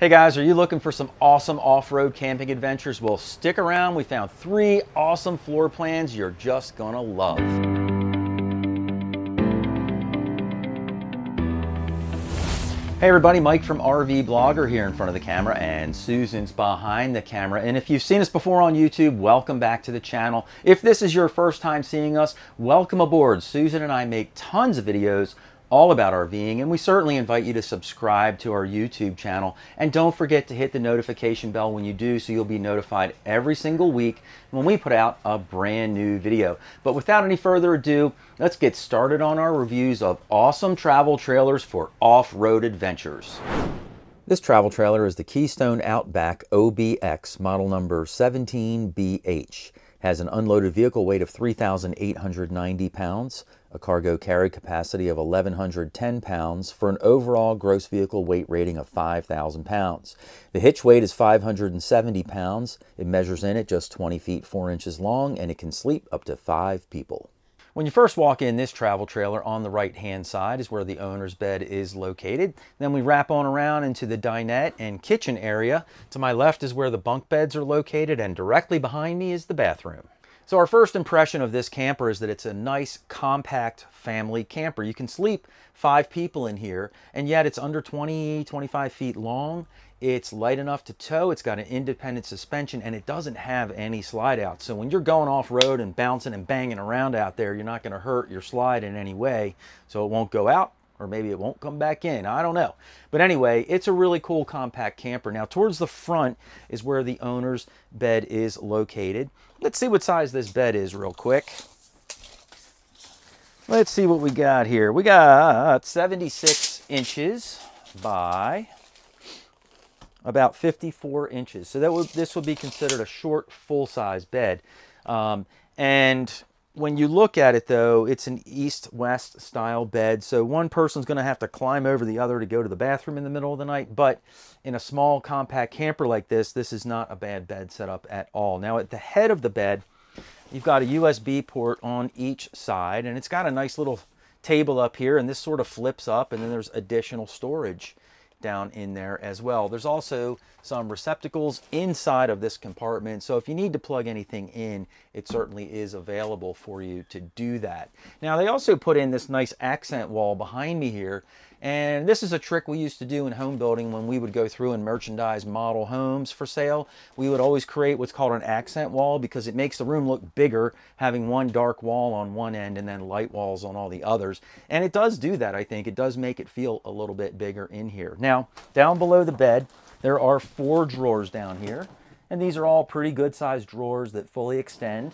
Hey guys, are you looking for some awesome off-road camping adventures? Well, stick around. We found 3 awesome floor plans you're just gonna love. Hey everybody, Mike from RVBlogger here in front of the camera, and Susan's behind the camera. And if you've seen us before on YouTube, welcome back to the channel. If this is your first time seeing us, welcome aboard. Susan and I make tons of videos all about RVing, and we certainly invite you to subscribe to our YouTube channel. And don't forget to hit the notification bell when you do, so you'll be notified every single week when we put out a brand new video. But without any further ado, let's get started on our reviews of awesome travel trailers for off-road adventures. This travel trailer is the Keystone Outback OBX, model number 17BH. Has an unloaded vehicle weight of 3,890 pounds, a cargo carry capacity of 1,110 pounds for an overall gross vehicle weight rating of 5,000 pounds. The hitch weight is 570 pounds. It measures in at just 20 feet 4 inches long, and it can sleep up to 5 people. When you first walk in this travel trailer, on the right hand side is where the owner's bed is located. Then we wrap on around into the dinette and kitchen area. To my left is where the bunk beds are located, and directly behind me is the bathroom. So our first impression of this camper is that it's a nice, compact family camper. You can sleep 5 people in here, and yet it's under 25 feet long. It's light enough to tow, it's got an independent suspension, and it doesn't have any slide out. So when you're going off-road and bouncing and banging around out there, you're not going to hurt your slide in any way. So it won't go out, or maybe it won't come back in. I don't know. But anyway, it's a really cool compact camper. Now, towards the front is where the owner's bed is located. Let's see what size this bed is real quick. Let's see what we got here. We got 76 inches by about 54 inches. So this would be considered a short, full-size bed. And when you look at it, though, it's an east-west style bed. So one person's going to have to climb over the other to go to the bathroom in the middle of the night. But in a small, compact camper like this, this is not a bad bed setup at all. Now, at the head of the bed, you've got a USB port on each side, and it's got a nice little table up here, and this sort of flips up, and then there's additional storage down in there as well. There's also some receptacles inside of this compartment, so if you need to plug anything in, it certainly is available for you to do that. Now, they also put in this nice accent wall behind me here, and this is a trick we used to do in home building when we would go through and merchandise model homes for sale. We would always create what's called an accent wall because it makes the room look bigger, having one dark wall on one end and then light walls on all the others. And it does do that, I think. It does make it feel a little bit bigger in here. Now, down below the bed, there are 4 drawers down here. And these are all pretty good sized drawers that fully extend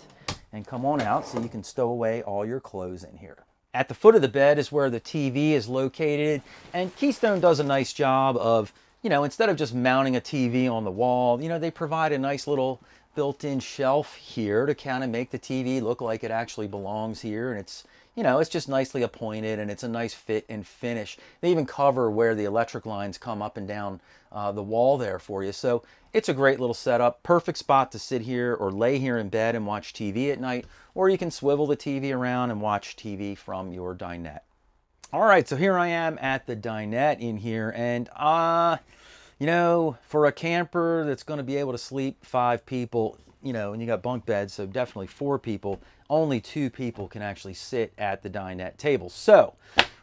and come on out so you can stow away all your clothes in here. At the foot of the bed is where the TV is located, and Keystone does a nice job of, instead of just mounting a TV on the wall, they provide a nice little built-in shelf here to kind of make the TV look like it actually belongs here, and it's just nicely appointed, and it's a nice fit and finish. They even cover where the electric lines come up and down the wall there for you. So it's a great little setup. Perfect spot to sit here or lay here in bed and watch TV at night, or you can swivel the TV around and watch TV from your dinette. All right, so here I am at the dinette in here, and for a camper that's going to be able to sleep 5 people, and you got bunk beds, so definitely 4 people, only 2 people can actually sit at the dinette table. So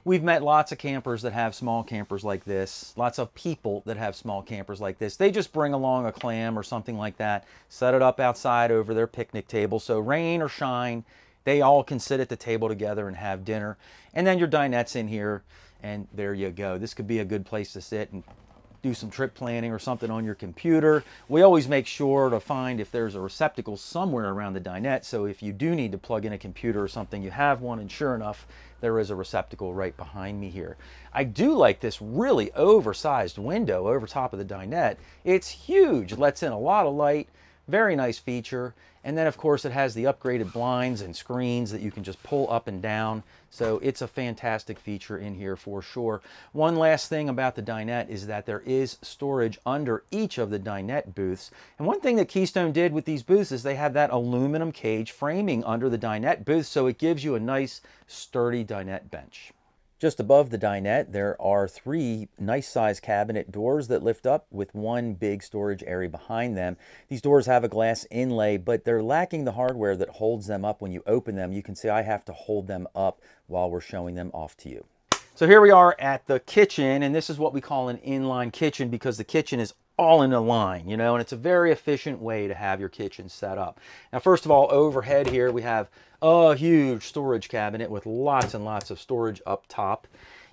we've met lots of campers that have small campers like this, lots of people that have small campers like this. They just bring along a clam or something like that, set it up outside over their picnic table, so rain or shine, they all can sit at the table together and have dinner. And then your dinette's in here, and there you go. This could be a good place to sit and do some trip planning or something on your computer. We always make sure to find if there's a receptacle somewhere around the dinette, so if you do need to plug in a computer or something, you have one, and sure enough, there is a receptacle right behind me here. I do like this really oversized window over top of the dinette. It's huge, lets in a lot of light, very nice feature. And then of course it has the upgraded blinds and screens that you can just pull up and down. So it's a fantastic feature in here for sure. One last thing about the dinette is that there is storage under each of the dinette booths. And one thing that Keystone did with these booths is they have that aluminum cage framing under the dinette booth, so it gives you a nice sturdy dinette bench. Just above the dinette, there are 3 nice size cabinet doors that lift up with 1 big storage area behind them. These doors have a glass inlay, but they're lacking the hardware that holds them up when you open them. You can see I have to hold them up while we're showing them off to you. So here we are at the kitchen, and this is what we call an inline kitchen because the kitchen is all in a line, you know, and it's a very efficient way to have your kitchen set up. Now, first of all, overhead here, we have a huge storage cabinet with lots and lots of storage up top.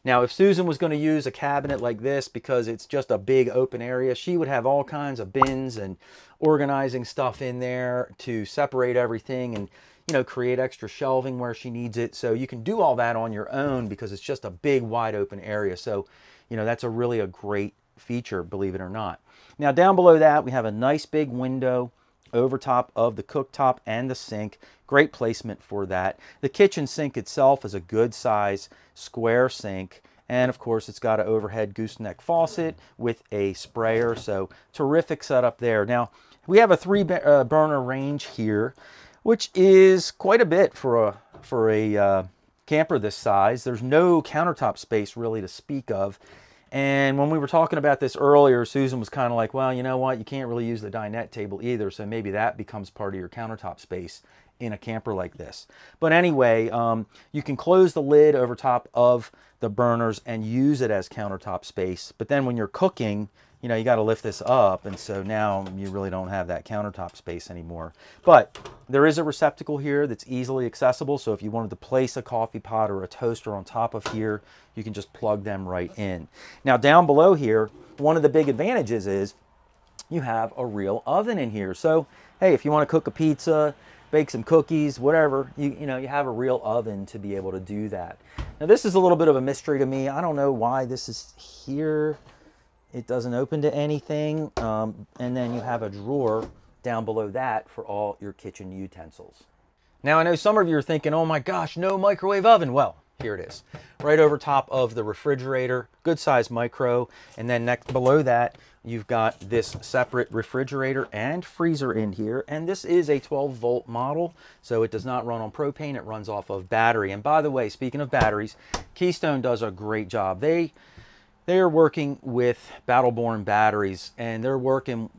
Now, if Susan was going to use a cabinet like this because it's just a big open area, she would have all kinds of bins and organizing stuff in there to separate everything and, you know, create extra shelving where she needs it. So you can do all that on your own because it's just a big wide open area. So, you know, that's really a great feature, believe it or not. Now, down below that, we have a nice big window over top of the cooktop and the sink. Great placement for that. The kitchen sink itself is a good size square sink. And of course, it's got an overhead gooseneck faucet with a sprayer. So terrific setup there. Now, we have a 3 burner range here, which is quite a bit for a camper this size. There's no countertop space really to speak of. And when we were talking about this earlier, Susan was kind of like, well, you know what, you can't really use the dinette table either, so maybe that becomes part of your countertop space in a camper like this. But anyway, you can close the lid over top of the burners and use it as countertop space. But then when you're cooking, you know, you got to lift this up, and so now you really don't have that countertop space anymore. But there is a receptacle here that's easily accessible, so if you wanted to place a coffee pot or a toaster on top of here, you can just plug them right in. Now, down below here, one of the big advantages is you have a real oven in here. So, hey, if you want to cook a pizza, bake some cookies, whatever, you know, you have a real oven to be able to do that. Now, this is a little bit of a mystery to me. I don't know why this is here. It doesn't open to anything, and then you have a drawer down below that for all your kitchen utensils. Now, I know some of you are thinking, oh my gosh, no microwave oven. Well, here it is, right over top of the refrigerator, good size micro, and then next below that, you've got this separate refrigerator and freezer in here, and this is a 12-volt model, so it does not run on propane, it runs off of battery. And by the way, speaking of batteries, Keystone does a great job. They are working with Battle-Born batteries, and they're working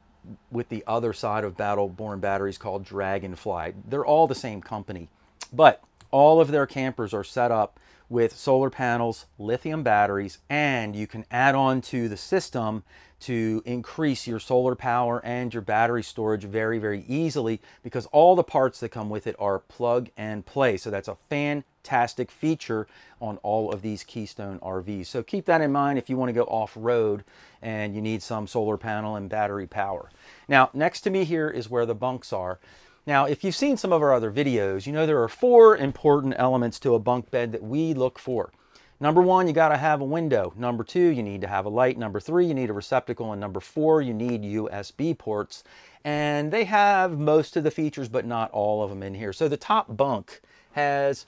with the other side of Battle-Born batteries called Dragonfly. They're all the same company, but all of their campers are set up with solar panels, lithium batteries, and you can add on to the system to increase your solar power and your battery storage very, very easily because all the parts that come with it are plug and play. So that's a fantastic feature on all of these Keystone RVs. So keep that in mind if you want to go off-road and you need some solar panel and battery power. Now, next to me here is where the bunks are. Now, if you've seen some of our other videos, you know there are 4 important elements to a bunk bed that we look for. Number 1, you got to have a window. Number 2, you need to have a light. Number 3, you need a receptacle. And number 4, you need USB ports. And they have most of the features, but not all of them in here. So the top bunk has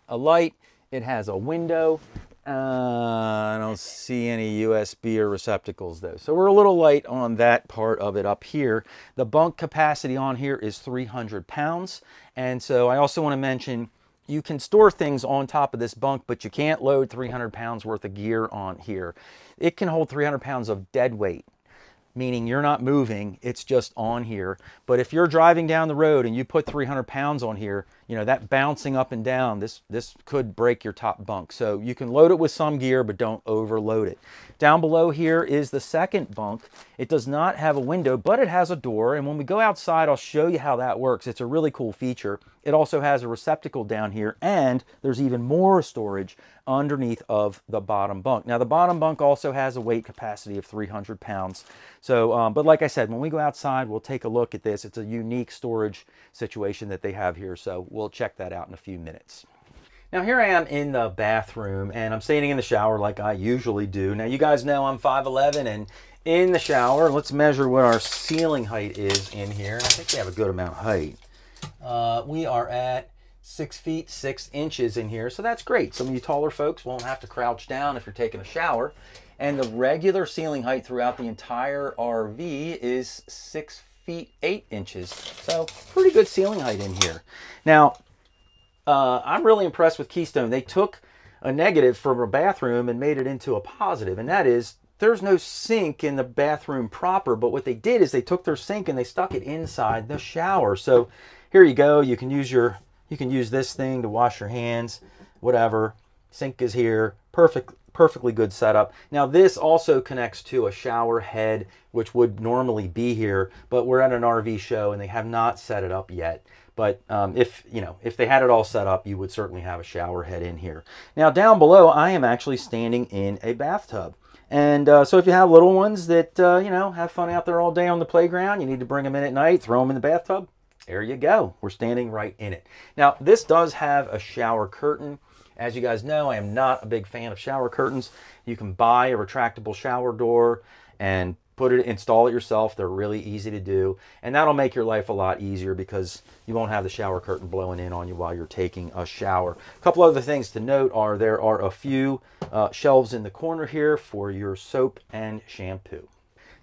a light. It has a window. I don't see any USB or receptacles though. So we're a little light on that part of it up here. The bunk capacity on here is 300 pounds. And so I also want to mention you can store things on top of this bunk, but you can't load 300 pounds worth of gear on here. It can hold 300 pounds of dead weight, meaning you're not moving, it's just on here. But if you're driving down the road and you put 300 pounds on here, you know, that bouncing up and down, this could break your top bunk. So you can load it with some gear, but don't overload it. Down below here is the second bunk. It does not have a window, but it has a door. And when we go outside, I'll show you how that works. It's a really cool feature. It also has a receptacle down here, and there's even more storage underneath of the bottom bunk. Now, the bottom bunk also has a weight capacity of 300 pounds. So, but like I said, when we go outside, we'll take a look at this. It's a unique storage situation that they have here. So we'll check that out in a few minutes. Now, here I am in the bathroom, and I'm standing in the shower like I usually do. Now, you guys know I'm 5'11", and in the shower, let's measure what our ceiling height is in here. I think we have a good amount of height. We are at 6 feet 6 inches in here, so that's great. Some of you taller folks won't have to crouch down if you're taking a shower. And the regular ceiling height throughout the entire RV is 6 feet 8 inches. So pretty good ceiling height in here. Now, I'm really impressed with Keystone. They took a negative from a bathroom and made it into a positive, and that is there's no sink in the bathroom proper, but what they did is they took their sink and they stuck it inside the shower. So here you go. You can use this thing to wash your hands, whatever. Sink is here. Perfectly good setup. Now this also connects to a shower head, which would normally be here, but we're at an RV show and they have not set it up yet. But if they had it all set up, you would certainly have a shower head in here. Now down below, I am actually standing in a bathtub. And so if you have little ones that, have fun out there all day on the playground, you need to bring them in at night, throw them in the bathtub, there you go. We're standing right in it. Now, this does have a shower curtain. As you guys know, I am not a big fan of shower curtains. You can buy a retractable shower door and install it yourself. They're really easy to do, and that'll make your life a lot easier because you won't have the shower curtain blowing in on you while you're taking a shower. A couple other things to note are there are a few shelves in the corner here for your soap and shampoo.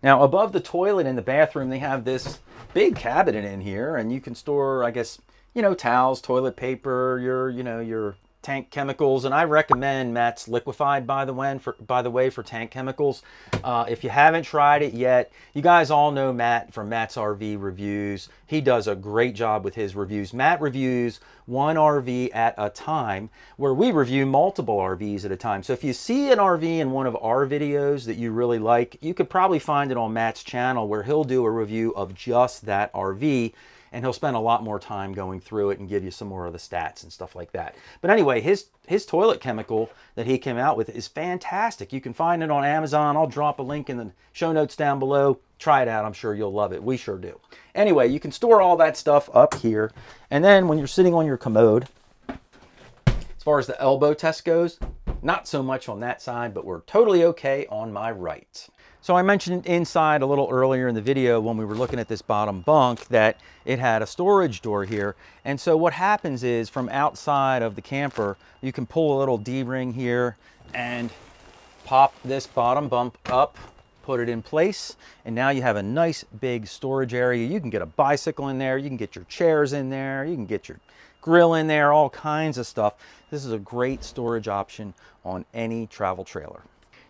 Now above the toilet in the bathroom, they have this big cabinet in here, and you can store, I guess, towels, toilet paper, your tank chemicals, and I recommend Matt's Liquefied, by the way, for tank chemicals. If you haven't tried it yet, you guys all know Matt from Matt's RV Reviews. He does a great job with his reviews. Matt reviews one RV at a time, where we review multiple RVs at a time. So if you see an RV in one of our videos that you really like, you could probably find it on Matt's channel, where he'll do a review of just that RV, and he'll spend a lot more time going through it and give you some more of the stats and stuff like that. But anyway, his toilet chemical that he came out with is fantastic. You can find it on Amazon. I'll drop a link in the show notes down below. Try it out. I'm sure you'll love it. We sure do. Anyway, you can store all that stuff up here. And then when you're sitting on your commode, as far as the elbow test goes, not so much on that side, but we're totally okay on my right. So I mentioned inside a little earlier in the video when we were looking at this bottom bunk that it had a storage door here. And so what happens is from outside of the camper, you can pull a little D-ring here and pop this bottom bump up, put it in place, and now you have a nice big storage area. You can get a bicycle in there, you can get your chairs in there, you can get your grill in there, all kinds of stuff. This is a great storage option on any travel trailer.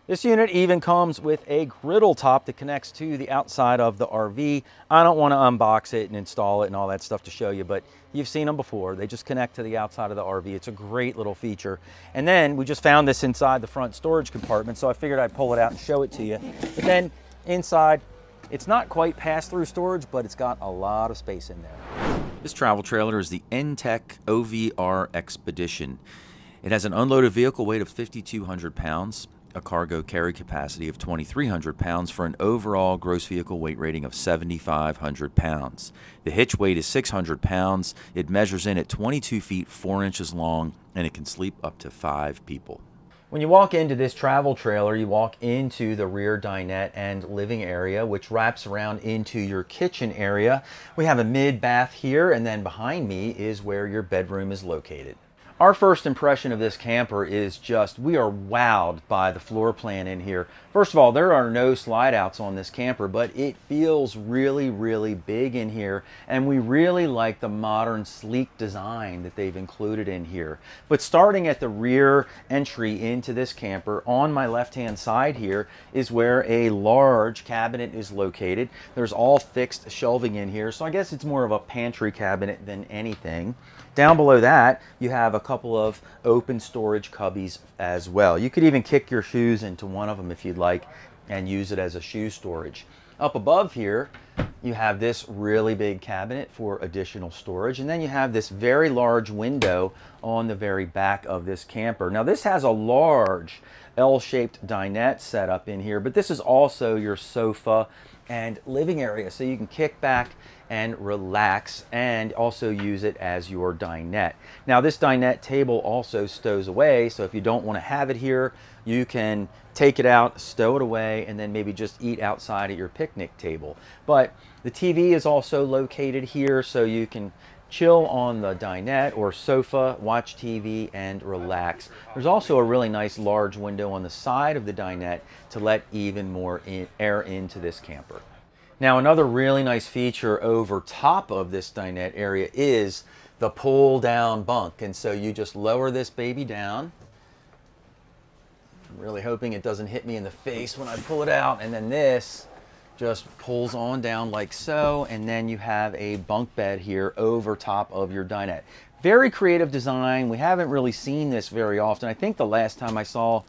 This unit even comes with a griddle top that connects to the outside of the RV. I don't want to unbox it and install it and all that stuff to show you, but you've seen them before. They just connect to the outside of the RV. It's a great little feature. And then we just found this inside the front storage compartment, so I figured I'd pull it out and show it to you. But then inside, it's not quite pass-through storage, but it's got a lot of space in there. This travel trailer is the Intech OVR Expedition. It has an unloaded vehicle weight of 5,200 pounds. A cargo carry capacity of 2,300 pounds for an overall gross vehicle weight rating of 7,500 pounds. The hitch weight is 600 pounds. It measures in at 22 feet 4 inches long, and it can sleep up to 5 people. When you walk into this travel trailer, you walk into the rear dinette and living area, which wraps around into your kitchen area. We have a mid-bath here, and then behind me is where your bedroom is located. Our first impression of this camper is just, we are wowed by the floor plan in here. First of all, there are no slide outs on this camper, but it feels really, really big in here. And we really like the modern, sleek design that they've included in here. But starting at the rear entry into this camper, on my left-hand side here is where a large cabinet is located. There's all fixed shelving in here, so I guess it's more of a pantry cabinet than anything. Down below that, you have a couple of open storage cubbies as well. You could even kick your shoes into one of them if you'd like and use it as a shoe storage. Up above here, you have this really big cabinet for additional storage, and then you have this very large window on the very back of this camper. Now this has a large L-shaped dinette set up in here, but this is also your sofa and living area, so you can kick back and relax and also use it as your dinette. Now this dinette table also stows away, so if you don't want to have it here, you can take it out, stow it away, and then maybe just eat outside at your picnic table. But the TV is also located here, so you can chill on the dinette or sofa, watch TV, and relax. There's also a really nice large window on the side of the dinette to let even more air into this camper. Now another really nice feature over top of this dinette area is the pull down bunk. And so you just lower this baby down I'm really hoping it doesn't hit me in the face when I pull it out. And then this just pulls on down like so, and then you have a bunk bed here over top of your dinette. Very creative design. We haven't really seen this very often. I think the last time I saw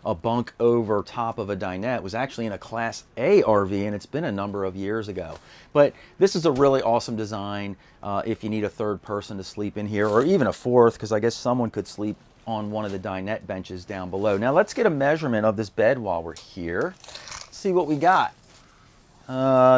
a bunk over top of a dinette was actually in a Class A RV, and it's been a number of years ago. But this is a really awesome design if you need a third person to sleep in here, or even a fourth, because I guess someone could sleep on one of the dinette benches down below. Now let's get a measurement of this bed while we're here. See what we got.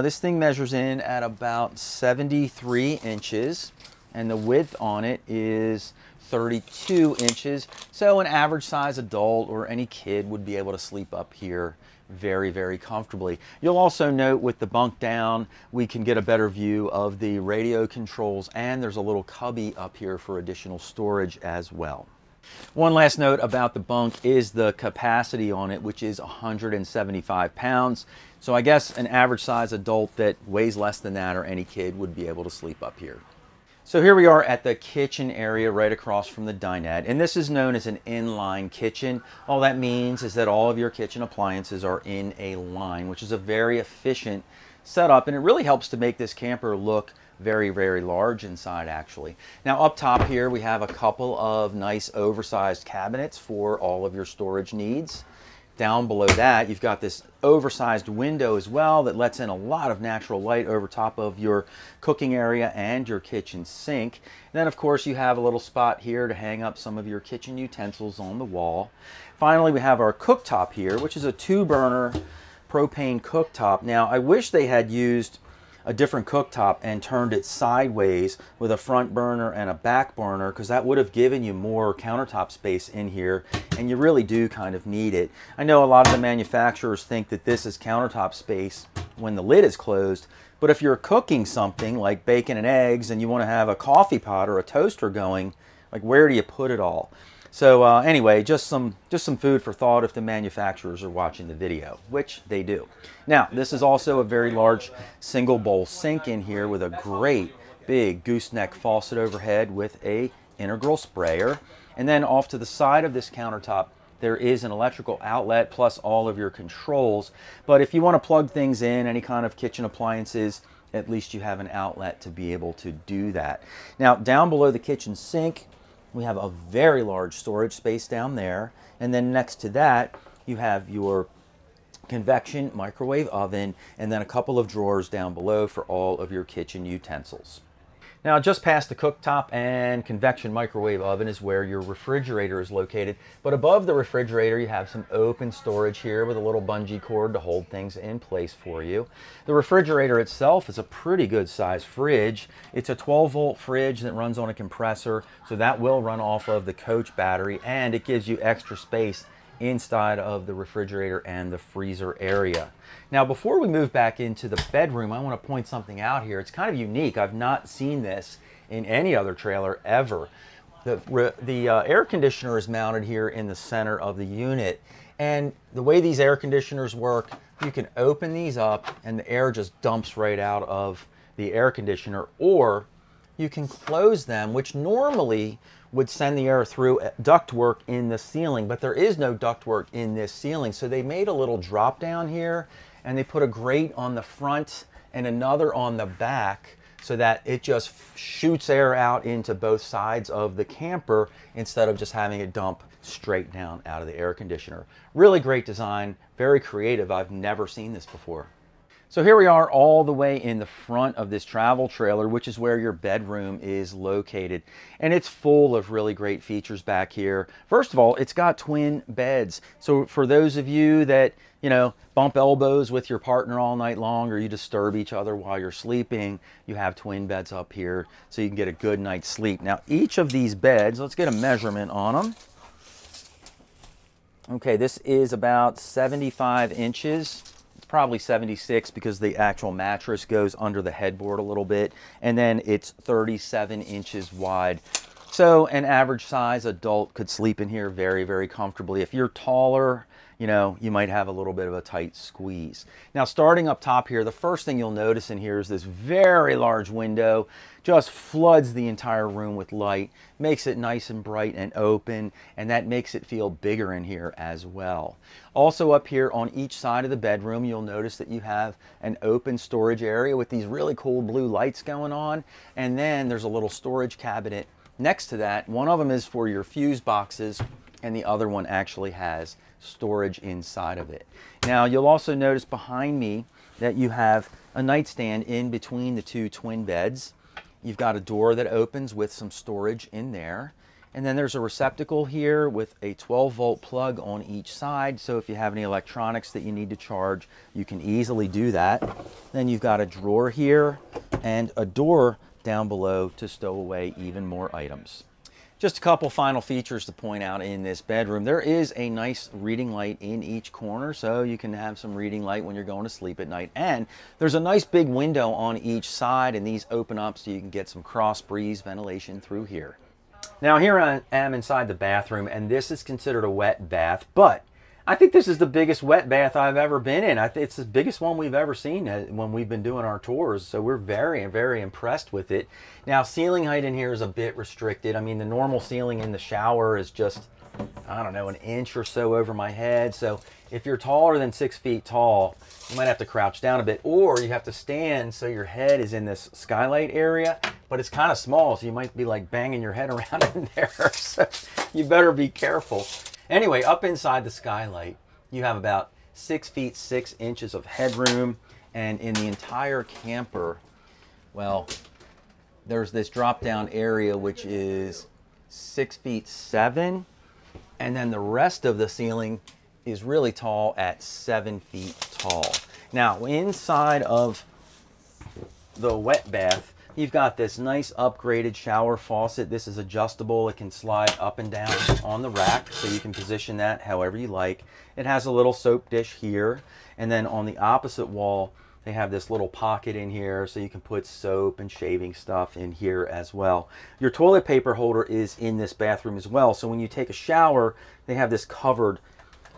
This thing measures in at about 73 inches, and the width on it is 32 inches. So an average size adult or any kid would be able to sleep up here very, very comfortably. You'll also note with the bunk down, we can get a better view of the radio controls, and there's a little cubby up here for additional storage as well. One last note about the bunk is the capacity on it, which is 175 pounds. So I guess an average size adult that weighs less than that, or any kid, would be able to sleep up here. So here we are at the kitchen area right across from the dinette, and this is known as an inline kitchen. All that means is that all of your kitchen appliances are in a line, which is a very efficient setup, and it really helps to make this camper look very, very large inside actually. Now up top here we have a couple of nice oversized cabinets for all of your storage needs. Down below that you've got this oversized window as well that lets in a lot of natural light over top of your cooking area and your kitchen sink. And then of course you have a little spot here to hang up some of your kitchen utensils on the wall. Finally, we have our cooktop here, which is a 2-burner propane cooktop. Now I wish they had used a different cooktop and turned it sideways with a front burner and a back burner, because that would have given you more countertop space in here, and you really do kind of need it. I know a lot of the manufacturers think that this is countertop space when the lid is closed, but if you're cooking something like bacon and eggs and you want to have a coffee pot or a toaster going, like where do you put it all? So anyway, just some food for thought if the manufacturers are watching the video, which they do. Now, this is also a very large single bowl sink in here with a great big gooseneck faucet overhead with a integral sprayer. And then off to the side of this countertop, there is an electrical outlet plus all of your controls. But if you want to plug things in, any kind of kitchen appliances, at least you have an outlet to be able to do that. Now, down below the kitchen sink, we have a very large storage space down there, and then next to that you have your convection microwave oven, and then a couple of drawers down below for all of your kitchen utensils. Now, just past the cooktop and convection microwave oven is where your refrigerator is located, but above the refrigerator you have some open storage here with a little bungee cord to hold things in place for you. The refrigerator itself is a pretty good size fridge. It's a 12-volt fridge that runs on a compressor, so that will run off of the coach battery, and it gives you extra space inside of the refrigerator and the freezer area. Now, before we move back into the bedroom, I want to point something out here. It's kind of unique. I've not seen this in any other trailer ever. The air conditioner is mounted here in the center of the unit, and the way these air conditioners work, you can open these up and the air just dumps right out of the air conditioner, or you can close them, which normally would send the air through ductwork in the ceiling, but there is no ductwork in this ceiling. So they made a little drop down here, and they put a grate on the front and another on the back so that it just shoots air out into both sides of the camper instead of just having it dump straight down out of the air conditioner. Really great design, very creative. I've never seen this before. So here we are all the way in the front of this travel trailer, which is where your bedroom is located. And it's full of really great features back here. First of all, it's got twin beds. So for those of you that, you know, bump elbows with your partner all night long, or you disturb each other while you're sleeping, you have twin beds up here so you can get a good night's sleep. Now, each of these beds, let's get a measurement on them. Okay, this is about 75 inches. Probably 76 because the actual mattress goes under the headboard a little bit, and then it's 37 inches wide. So an average size adult could sleep in here very, very comfortably. If you're taller, you know, you might have a little bit of a tight squeeze. Now, starting up top here, the first thing you'll notice in here is this very large window. Just floods the entire room with light, makes it nice and bright and open, and that makes it feel bigger in here as well. Also up here on each side of the bedroom, you'll notice that you have an open storage area with these really cool blue lights going on, and then there's a little storage cabinet next to that. One of them is for your fuse boxes, and the other one actually has storage inside of it. Now, you'll also notice behind me that you have a nightstand in between the two twin beds. You've got a door that opens with some storage in there. And then there's a receptacle here with a 12-volt plug on each side. So if you have any electronics that you need to charge, you can easily do that. Then you've got a drawer here and a door down below to stow away even more items. Just a couple final features to point out in this bedroom. There is a nice reading light in each corner, so you can have some reading light when you're going to sleep at night. And there's a nice big window on each side, and these open up so you can get some cross breeze ventilation through here. Now, here I am inside the bathroom, and this is considered a wet bath, but I think this is the biggest wet bath I've ever been in. It's the biggest one we've ever seen when we've been doing our tours, so we're very, very impressed with it. Now, ceiling height in here is a bit restricted. I mean, the normal ceiling in the shower is just, I don't know, an inch or so over my head. So if you're taller than 6 feet tall, you might have to crouch down a bit, or you have to stand so your head is in this skylight area, but it's kind of small, so you might be like banging your head around in there. So you better be careful. Anyway, up inside the skylight, you have about 6 feet 6 inches of headroom, and in the entire camper, well, there's this drop down area which is 6 feet 7, and then the rest of the ceiling is really tall at 7 feet tall. Now, inside of the wet bath, you've got this nice upgraded shower faucet. This is adjustable. It can slide up and down on the rack, so you can position that however you like. It has a little soap dish here, and then on the opposite wall, they have this little pocket in here, so you can put soap and shaving stuff in here as well. Your toilet paper holder is in this bathroom as well, so when you take a shower, they have this covered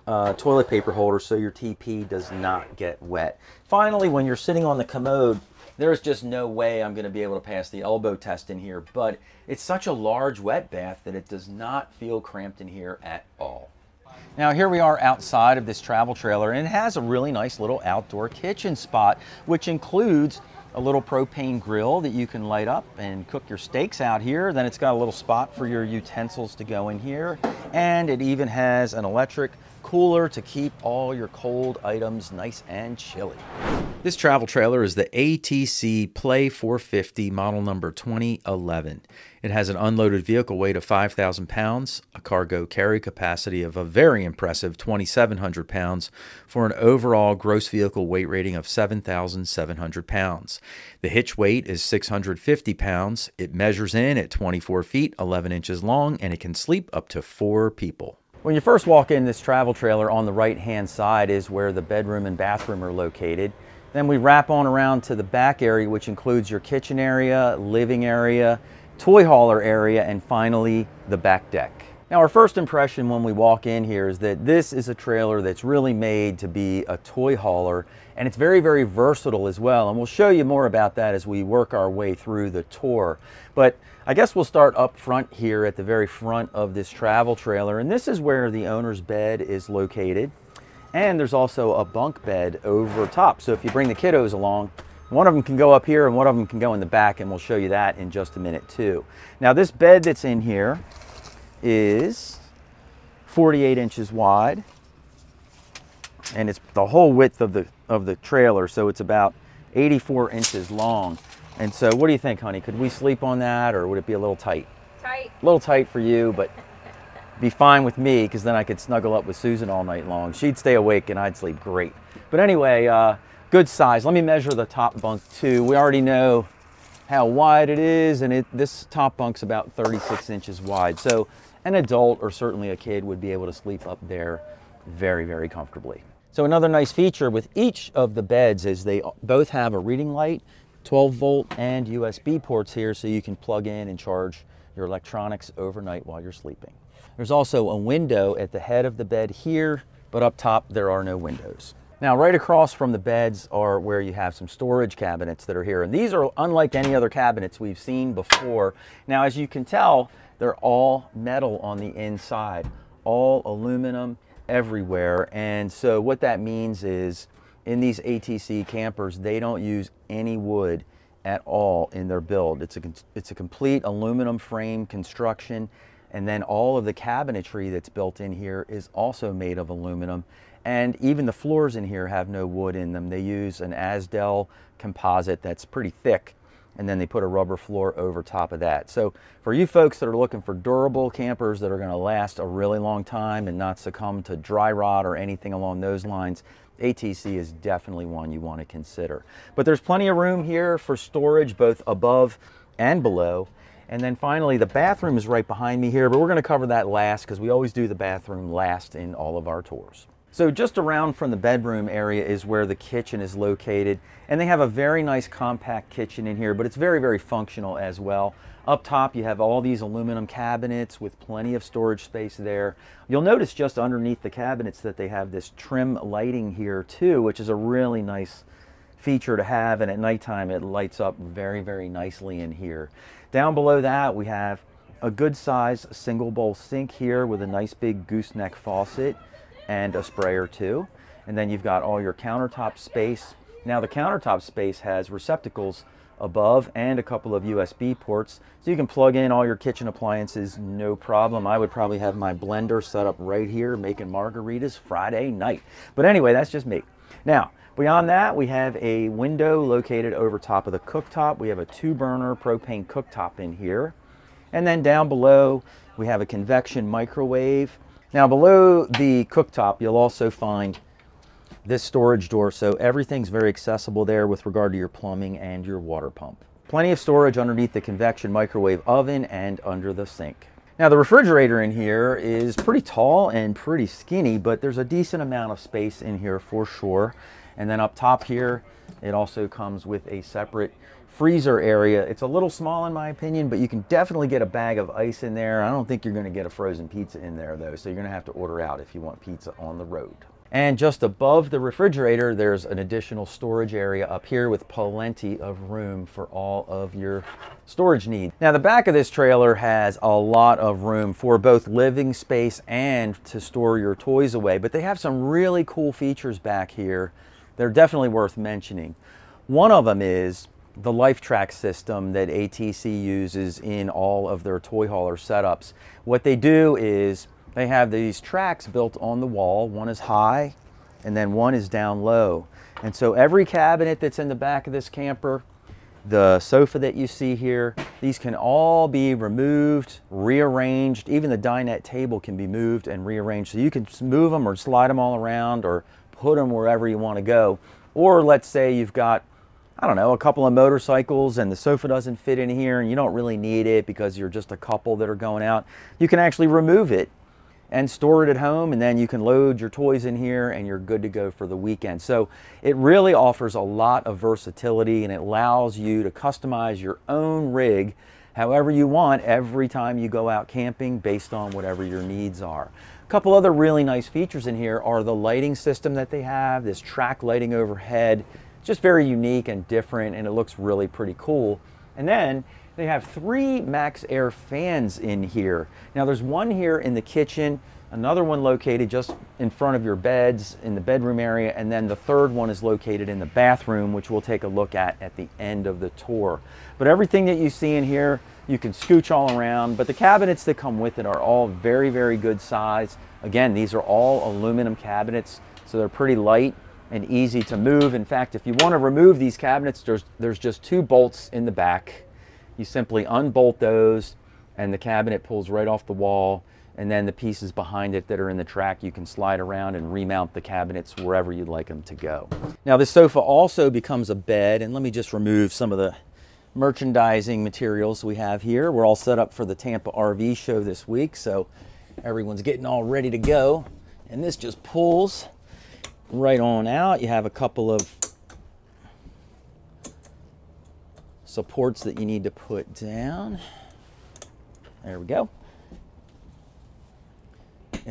toilet paper holder so your TP does not get wet. Finally, when you're sitting on the commode, there's just no way I'm going to be able to pass the elbow test in here, but it's such a large wet bath that it does not feel cramped in here at all. Now, here we are outside of this travel trailer, and it has a really nice little outdoor kitchen spot, which includes a little propane grill that you can light up and cook your steaks out here. Then it's got a little spot for your utensils to go in here, and it even has an electric cooler to keep all your cold items nice and chilly. This travel trailer is the ATC Pla 450 model number 2011. It has an unloaded vehicle weight of 5,000 pounds, a cargo carry capacity of a very impressive 2,700 pounds for an overall gross vehicle weight rating of 7,700 pounds. The hitch weight is 650 pounds. It measures in at 24 feet, 11 inches long, and it can sleep up to 4 people. When you first walk in this travel trailer, on the right-hand side is where the bedroom and bathroom are located. Then we wrap on around to the back area, which includes your kitchen area, living area, toy hauler area, and finally the back deck. Now, our first impression when we walk in here is that this is a trailer that's really made to be a toy hauler, and it's very, very versatile as well. And we'll show you more about that as we work our way through the tour. But I guess we'll start up front here at the very front of this travel trailer, and this is where the owner's bed is located. And there's also a bunk bed over top. So if you bring the kiddos along, one of them can go up here and one of them can go in the back, and we'll show you that in just a minute too. Now, this bed that's in here is 48 inches wide, and it's the whole width of the trailer, so it's about 84 inches long. And so what do you think, honey? Could we sleep on that, or would it be a little tight? Tight. A little tight for you, but be fine with me, because then I could snuggle up with Susan all night long. She'd stay awake and I'd sleep great. But anyway, good size. Let me measure the top bunk too. We already know how wide it is, and this top bunk's about 36 inches wide. So an adult, or certainly a kid, would be able to sleep up there very, very comfortably. So another nice feature with each of the beds is they both have a reading light, 12-volt and USB ports here, so you can plug in and charge your electronics overnight while you're sleeping. There's also a window at the head of the bed here but up top there are no windows. Now, right across from the beds are where you have some storage cabinets that are here. And these are unlike any other cabinets we've seen before. Now, as you can tell, they're all metal on the inside, all aluminum everywhere. And so what that means is in these ATC campers, they don't use any wood at all in their build. It's a complete aluminum frame construction. And then all of the cabinetry that's built in here is also made of aluminum. And even the floors in here have no wood in them. They use an Asdel composite that's pretty thick, and then they put a rubber floor over top of that. So for you folks that are looking for durable campers that are going to last a really long time and not succumb to dry rot or anything along those lines, ATC is definitely one you want to consider. But there's plenty of room here for storage both above and below. And then finally, the bathroom is right behind me here, but we're going to cover that last because we always do the bathroom last in all of our tours. So just around from the bedroom area is where the kitchen is located, and they have a very nice compact kitchen in here, but it's very, very functional as well. Up top you have all these aluminum cabinets with plenty of storage space there. You'll notice just underneath the cabinets that they have this trim lighting here too, which is a really nice feature to have, and at nighttime it lights up very, very nicely in here. Down below that we have a good size single bowl sink here with a nice big gooseneck faucet and a sprayer too. And then you've got all your countertop space. Now the countertop space has receptacles above and a couple of USB ports, so you can plug in all your kitchen appliances no problem. I would probably have my blender set up right here making margaritas Friday night. But anyway, that's just me. Now, beyond that, we have a window located over top of the cooktop. We have a 2-burner propane cooktop in here. And then down below, we have a convection microwave. Now below the cooktop, you'll also find this storage door, so everything's very accessible there with regard to your plumbing and your water pump. Plenty of storage underneath the convection microwave oven and under the sink. Now the refrigerator in here is pretty tall and pretty skinny, but there's a decent amount of space in here for sure. And then up top here, it also comes with a separate freezer area. It's a little small in my opinion, but you can definitely get a bag of ice in there. I don't think you're going to get a frozen pizza in there though, so you're going to have to order out if you want pizza on the road. And just above the refrigerator, there's an additional storage area up here with plenty of room for all of your storage needs. Now the back of this trailer has a lot of room for both living space and to store your toys away, but they have some really cool features back here. They're definitely worth mentioning. One of them is the LifeTrack system that ATC uses in all of their toy hauler setups. What they do is they have these tracks built on the wall. One is high and then one is down low. And so every cabinet that's in the back of this camper, the sofa that you see here, these can all be removed, rearranged. Even the dinette table can be moved and rearranged. So you can move them or slide them all around or put them wherever you want to go. Or let's say you've got, I don't know, a couple of motorcycles and the sofa doesn't fit in here and you don't really need it because you're just a couple that are going out. You can actually remove it and store it at home, and then you can load your toys in here and you're good to go for the weekend. So it really offers a lot of versatility and it allows you to customize your own rig however you want every time you go out camping based on whatever your needs are. A couple other really nice features in here are the lighting system that they have, this track lighting overhead. Just very unique and different, and it looks really pretty cool. And then they have 3 Max Air fans in here. Now there's one here in the kitchen, another one located just in front of your beds in the bedroom area, and then the third one is located in the bathroom, which we'll take a look at the end of the tour. But everything that you see in here, you can scooch all around, but the cabinets that come with it are all very, very good size. Again, these are all aluminum cabinets, so they're pretty light and easy to move. In fact, if you want to remove these cabinets, there's just 2 bolts in the back. You simply unbolt those and the cabinet pulls right off the wall, and then the pieces behind it that are in the track, you can slide around and remount the cabinets wherever you'd like them to go. Now this sofa also becomes a bed, and let me just remove some of the merchandising materials we have here. We're all set up for the Tampa RV show this week, so everyone's getting all ready to go, and this just pulls right on out. You have a couple of supports that you need to put down. There we go.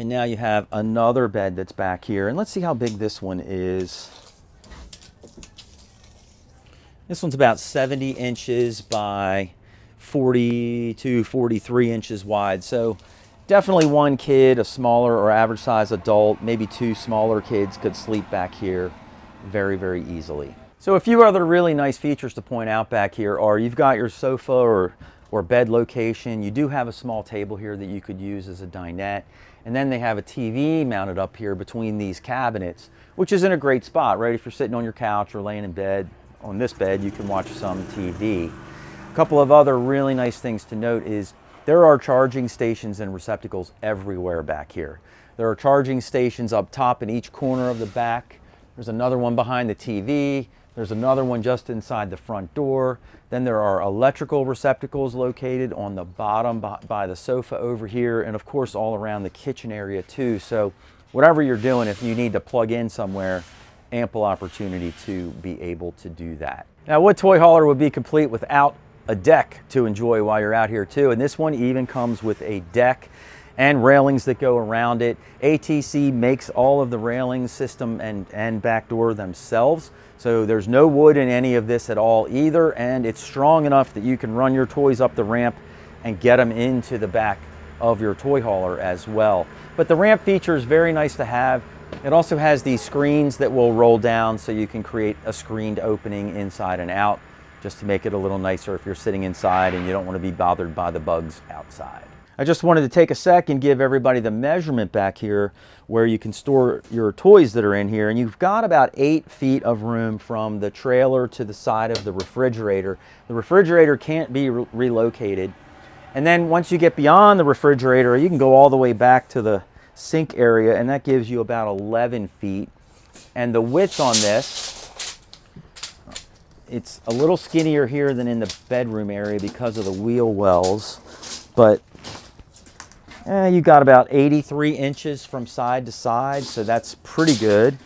And now you have another bed that's back here. And let's see how big this one is. This one's about 70 inches by 40 to 43 inches wide. So definitely one kid, a smaller or average size adult, maybe two smaller kids could sleep back here very, very easily. So a few other really nice features to point out back here are you've got your sofa or bed location. You do have a small table here that you could use as a dinette. And then they have a TV mounted up here between these cabinets, which is in a great spot, right? If you're sitting on your couch or laying in bed, on this bed, you can watch some TV. A couple of other really nice things to note is there are charging stations and receptacles everywhere back here. There are charging stations up top in each corner of the back. There's another one behind the TV. There's another one just inside the front door. Then there are electrical receptacles located on the bottom by the sofa over here, and of course all around the kitchen area too. So whatever you're doing, if you need to plug in somewhere, ample opportunity to be able to do that. Now, what toy hauler would be complete without a deck to enjoy while you're out here too? And this one even comes with a deck and railings that go around it. ATC makes all of the railing system and back door themselves. So there's no wood in any of this at all either, and it's strong enough that you can run your toys up the ramp and get them into the back of your toy hauler as well. But the ramp feature is very nice to have. It also has these screens that will roll down so you can create a screened opening inside and out, just to make it a little nicer if you're sitting inside and you don't want to be bothered by the bugs outside. I just wanted to take a sec and give everybody the measurement back here where you can store your toys that are in here. And you've got about 8 feet of room from the trailer to the side of the refrigerator. The refrigerator can't be relocated. And then once you get beyond the refrigerator, you can go all the way back to the sink area, and that gives you about 11 feet. And the width on this, it's a little skinnier here than in the bedroom area because of the wheel wells, but you got about 83 inches from side to side, so that's pretty good.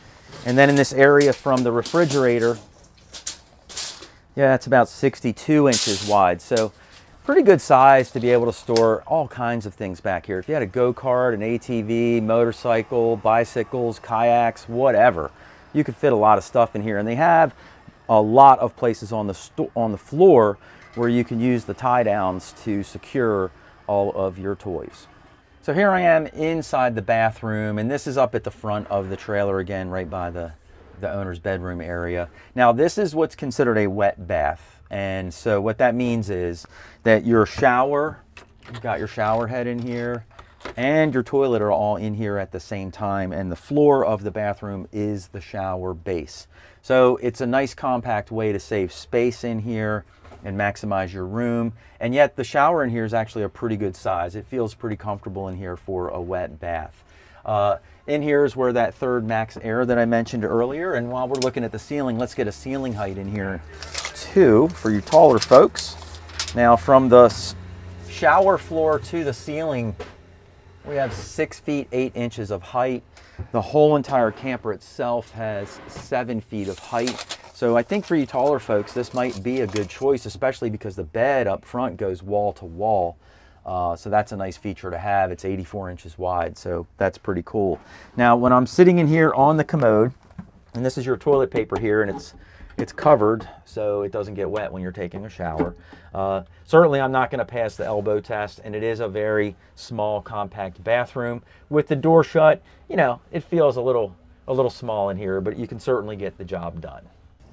And then in this area from the refrigerator, yeah, it's about 62 inches wide. So pretty good size to be able to store all kinds of things back here. If you had a go-kart, an ATV, motorcycle, bicycles, kayaks, whatever, you could fit a lot of stuff in here. And they have a lot of places on the floor where you can use the tie downs to secure all of your toys. So here I am inside the bathroom, and this is up at the front of the trailer again, right by the owner's bedroom area. Now this is what's considered a wet bath. And so what that means is that your shower, you've got your shower head in here, and your toilet are all in here at the same time, and the floor of the bathroom is the shower base. So it's a nice compact way to save space in here and maximize your room. And yet the shower in here is actually a pretty good size. It feels pretty comfortable in here for a wet bath. In here is where that third max air that I mentioned earlier. And while we're looking at the ceiling, let's get a ceiling height in here too for you taller folks. Now from the shower floor to the ceiling, we have 6 feet 8 inches of height. The whole entire camper itself has 7 feet of height. So I think for you taller folks, this might be a good choice, especially because the bed up front goes wall to wall. So that's a nice feature to have. It's 84 inches wide, so that's pretty cool. Now, when I'm sitting in here on the commode, and this is your toilet paper here, and it's covered so it doesn't get wet when you're taking a shower. Certainly, I'm not going to pass the elbow test, and it is a very small, compact bathroom. With the door shut, you know, it feels a little small in here, but you can certainly get the job done.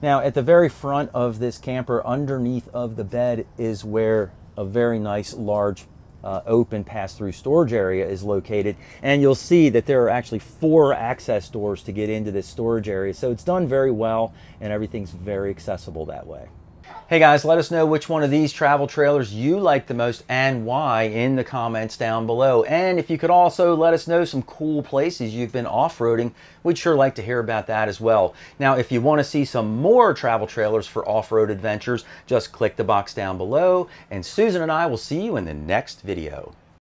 Now, at the very front of this camper, underneath of the bed, is where a very nice, large, open pass-through storage area is located. And you'll see that there are actually 4 access doors to get into this storage area. So it's done very well, and everything's very accessible that way. Hey guys, let us know which one of these travel trailers you like the most and why in the comments down below. And if you could also let us know some cool places you've been off-roading, we'd sure like to hear about that as well. Now, if you want to see some more travel trailers for off-road adventures, just click the box down below, and Susan and I will see you in the next video.